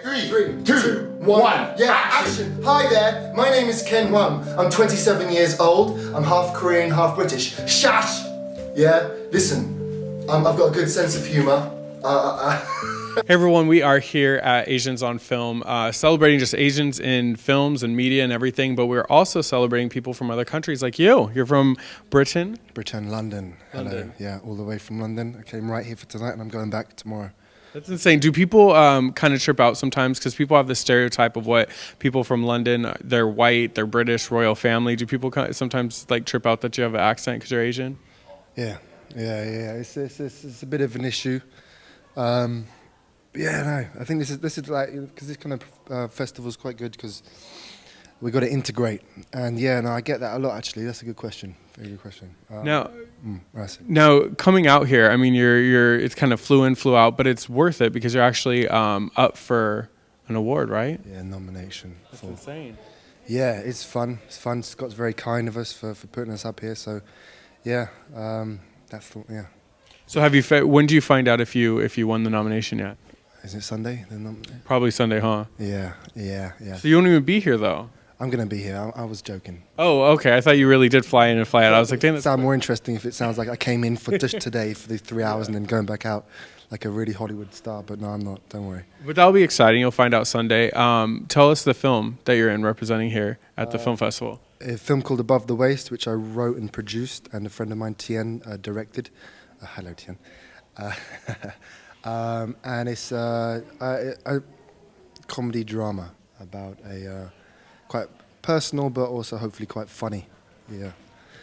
Three, two, one. Yeah, action. Hi there, my name is Ken Hwang. I'm 27 years old. I'm half Korean, half British. Shash! Yeah, listen, I've got a good sense of humor. Hey everyone, we are here at Asians on Film, celebrating just Asians in films and media and everything, but we're also celebrating people from other countries like you. You're from Britain? London. Hello. Yeah, all the way from London. I came right here for tonight and I'm going back tomorrow. That's insane. Do people kind of trip out sometimes? Because people have this stereotype of what people from London, they're white, they're British, royal family. Do people sometimes like trip out that you have an accent because you're Asian? Yeah. It's a bit of an issue. Yeah, no. I think this is like, because this kind of festival is quite good because we got to integrate. And yeah, no, I get that a lot actually. That's a good question. Very good question. Now coming out here, I mean, you're it's kind of flew in, flew out, but it's worth it because you're actually up for an award, right? Yeah, nomination. That's insane. Yeah, it's fun. It's fun. Scott's very kind of us for putting us up here. So, yeah, yeah. So when do you find out if you won the nomination yet? Is it Sunday? Probably Sunday, huh? Yeah. So you won't even be here, though? I'm going to be here. I was joking. Oh, okay. I thought you really did fly in and fly out. I was like, dang, it sounds more interesting if it sounds like I came in for just today for the 3 hours and then going back out like a really Hollywood star. But no, I'm not. Don't worry. But that'll be exciting. You'll find out Sunday. Tell us the film that you're in representing here at the film festival. A film called Above the Waist, which I wrote and produced, and a friend of mine, Tien, directed. Hello, Tien. And it's a comedy drama about a quite personal but also hopefully quite funny. Yeah.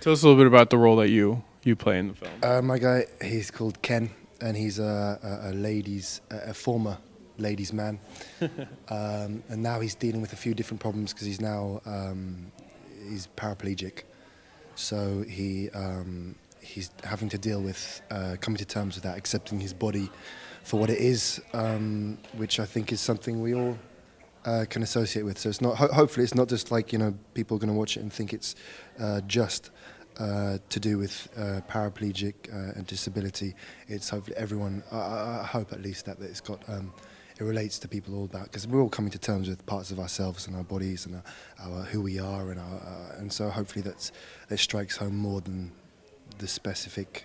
Tell us a little bit about the role that you play in the film. My guy, he's called Ken, and he's a former ladies' man, and now he's dealing with a few different problems because he's now he's paraplegic, so he's having to deal with coming to terms with that, accepting his body for what it is, which I think is something we all can associate with. So it's not. Hopefully, it's not just like people are going to watch it and think it's just to do with paraplegic and disability. It's hopefully everyone. I hope at least that it's got. It relates to people all about, because we're all coming to terms with parts of ourselves and our bodies and our who we are and so hopefully that strikes home more than the specific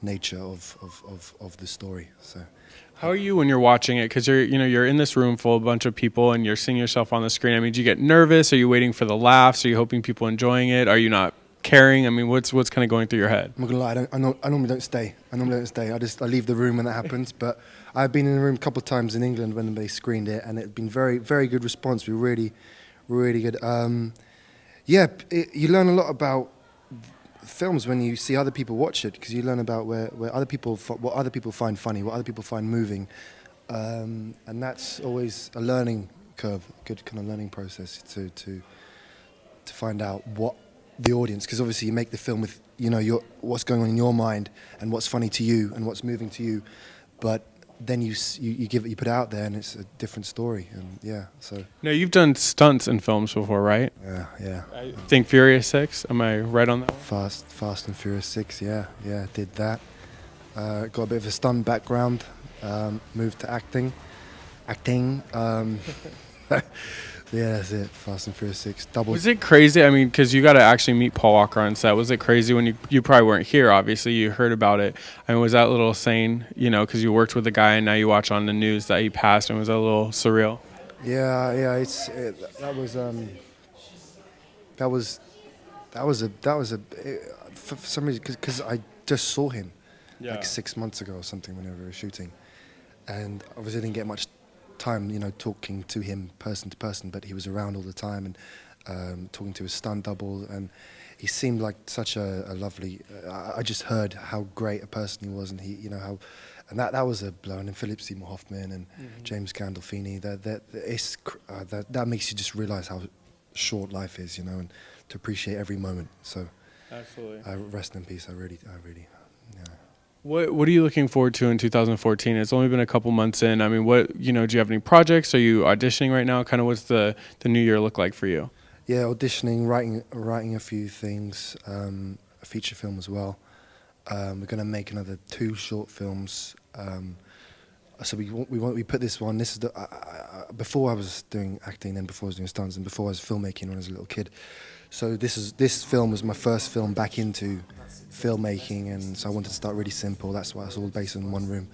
nature of the story. So, how are you when you're watching it? Because you're in this room full of a bunch of people and you're seeing yourself on the screen. I mean, do you get nervous? Are you waiting for the laughs? Are you hoping people enjoying it? Are you not caring? I mean, what's kind of going through your head? I'm not gonna lie. I normally don't stay. I leave the room when that happens. But I've been in the room a couple of times in England when they screened it, and it's been very, very good response. We're really, really good. You learn a lot about films when you see other people watch it, because you learn about where other people what other people find funny, what other people find moving, and that's always a learning curve, a good kind of learning process to find out what the audience, because obviously you make the film with what's going on in your mind and what's funny to you and what's moving to you, but then you put it out there and it's a different story. And yeah, so now you've done stunts in films before, right? Yeah. I think Furious 6. Am I right on that? Fast and Furious 6. Yeah, did that. Got a bit of a stunt background. Moved to acting. Yeah, that's it. Fast and Furious 6. Double. Was it crazy? I mean, because you got to actually meet Paul Walker on set. Was it crazy when you probably weren't here? Obviously, you heard about it. I mean, was that a little sane? Because you worked with the guy and now you watch on the news that he passed, and was that a little surreal? Yeah. For some reason, because I just saw him like 6 months ago or something whenever we were shooting, and obviously I didn't get much time, talking to him person to person, but he was around all the time and talking to his stunt double, and he seemed like such a lovely. I just heard how great a person he was, and that was a blow. And then Philip Seymour Hoffman and James Gandolfini. That makes you just realize how short life is, and to appreciate every moment. So, absolutely. Rest in peace. I really. Yeah. What are you looking forward to in 2014? It's only been a couple months in. I mean, do you have any projects? Are you auditioning right now? Kind of what's the new year look like for you? Yeah, auditioning, writing a few things, a feature film as well. We're going to make another 2 short films So we put this one. This is the before I was doing acting, then before I was doing stunts, and before I was filmmaking when I was a little kid. So this film was my first film back into filmmaking, and so I wanted to start really simple. That's why it's all based in one room,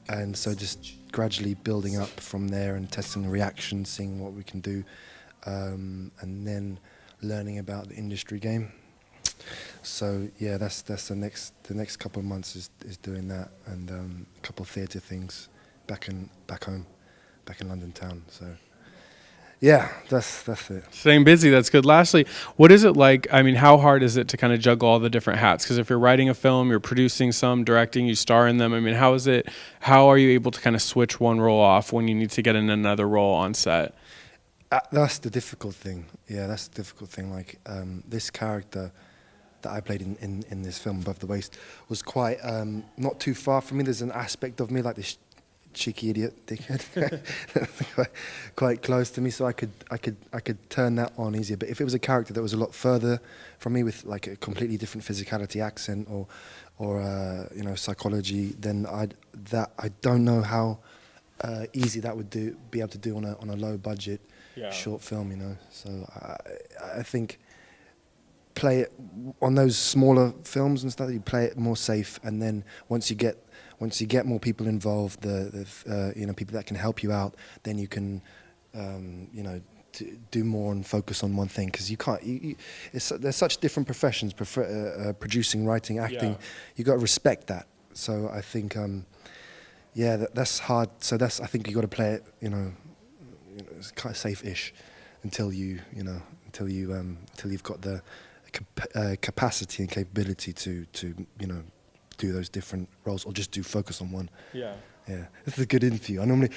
and so just gradually building up from there and testing the reactions, seeing what we can do, and then learning about the industry game. So yeah, that's the next couple of months is doing that, and a couple of theatre things back home, back in London town. So yeah, that's it. Staying busy, that's good. Lastly, what is it like? I mean, how hard is it to kind of juggle all the different hats? Because if you're writing a film, you're producing some, directing, you star in them. I mean, how are you able to kind of switch one role off when you need to get in another role on set? That's the difficult thing. Yeah, that's the difficult thing. Like this character that I played in this film, Above the Waist, was quite not too far from me. There's an aspect of me, like this cheeky idiot dickhead, quite close to me, so I could turn that on easier. But if it was a character that was a lot further from me, with like a completely different physicality, accent, or psychology, then I don't know how easy that would be able to do on a low budget short film. So I think play it on those smaller films and stuff. You play it more safe, and then once you get more people involved, the people that can help you out, then you can do more and focus on one thing, because you can't. There's such different professions: producing, writing, acting. Yeah. You got to respect that. So I think, that's hard. So I think you got to play it. It's kind of safe-ish until you've got the capacity and capability to do those different roles, or just focus on one. Yeah. Yeah, this is a good interview. I normally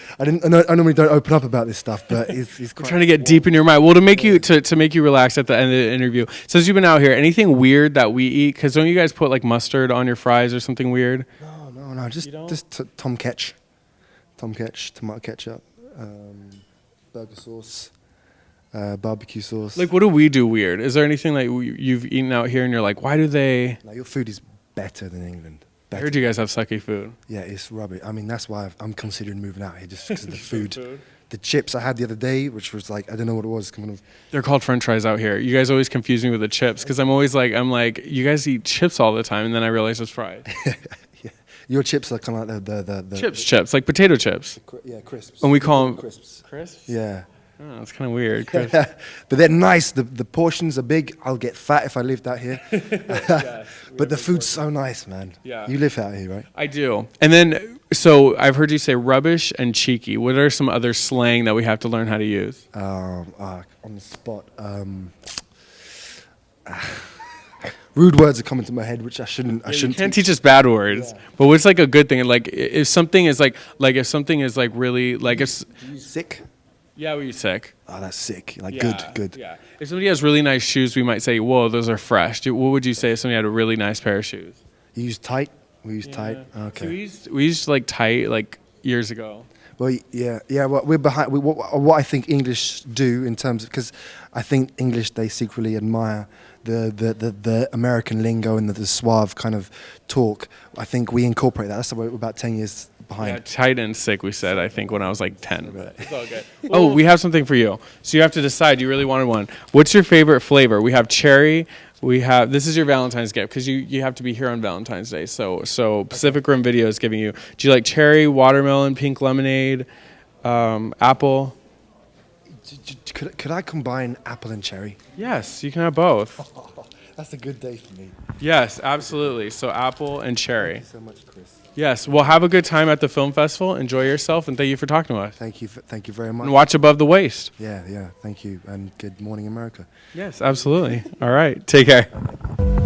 don't open up about this stuff, but it's quite trying to get deep in your mind. Well, to make you to make you relax at the end of the interview. Since you've been out here, anything weird that we eat? Because don't you guys put like mustard on your fries or something weird? No, just Tom Ketch, tomato ketchup, burger sauce, barbecue sauce. Like, what do we do weird? Is there anything like you've eaten out here and you're like, why do they? Your food is better than England. I heard you guys have sucky food. Yeah, it's rubbish. I mean, that's why I'm considering moving out here, just because of the food. The chips I had the other day, which was like, I don't know what it was. They're called French fries out here. You guys always confuse me with the chips, because I'm like, you guys eat chips all the time, and then I realize it's fries. Yeah. Your chips are kind of like the chips, like potato chips. Crisps. And we call them crisps. Crisps? Yeah. Oh, that's kind of weird. Crisps. But they're nice. The portions are big. I'll get fat if I lived out here. Yes, but the food's so nice, man. Yeah. You live out here, right? I do. And then, so I've heard you say rubbish and cheeky. What are some other slang that we have to learn how to use? On the spot. Rude words are coming to my head, which I shouldn't. You can't teach us bad words. Yeah. But what's like a good thing? Like if something is like if something is like really like if. Do you sick? Yeah, we use sick. Oh, that's sick. Like good. Yeah. If somebody has really nice shoes, we might say, "Whoa, those are fresh." What would you say if somebody had a really nice pair of shoes? You use tight. We use tight. Okay. So we used like tight like years ago. Well, yeah. Well, we're behind. What I think English do in terms of, because I think English, they secretly admire the American lingo and the suave kind of talk. I think we incorporate that. That's why we're about 10 years behind. Yeah, tight and sick, we said, I think, when I was like 10. But it's all good. Oh, we have something for you. So you have to decide. You really wanted one. What's your favorite flavor? We have cherry. This is your Valentine's gift, because you have to be here on Valentine's Day. So Pacific Rim Video is giving you. Do you like cherry, watermelon, pink lemonade, apple? Could I combine apple and cherry? Yes, you can have both. That's a good day for me. Yes, absolutely. So apple and cherry. Thank you so much, Chris. Yes. Well, have a good time at the film festival. Enjoy yourself, and thank you for talking to us. Thank you very much. And watch Above the Waist. Yeah. Thank you, and good morning, America. Yes, absolutely. All right. Take care.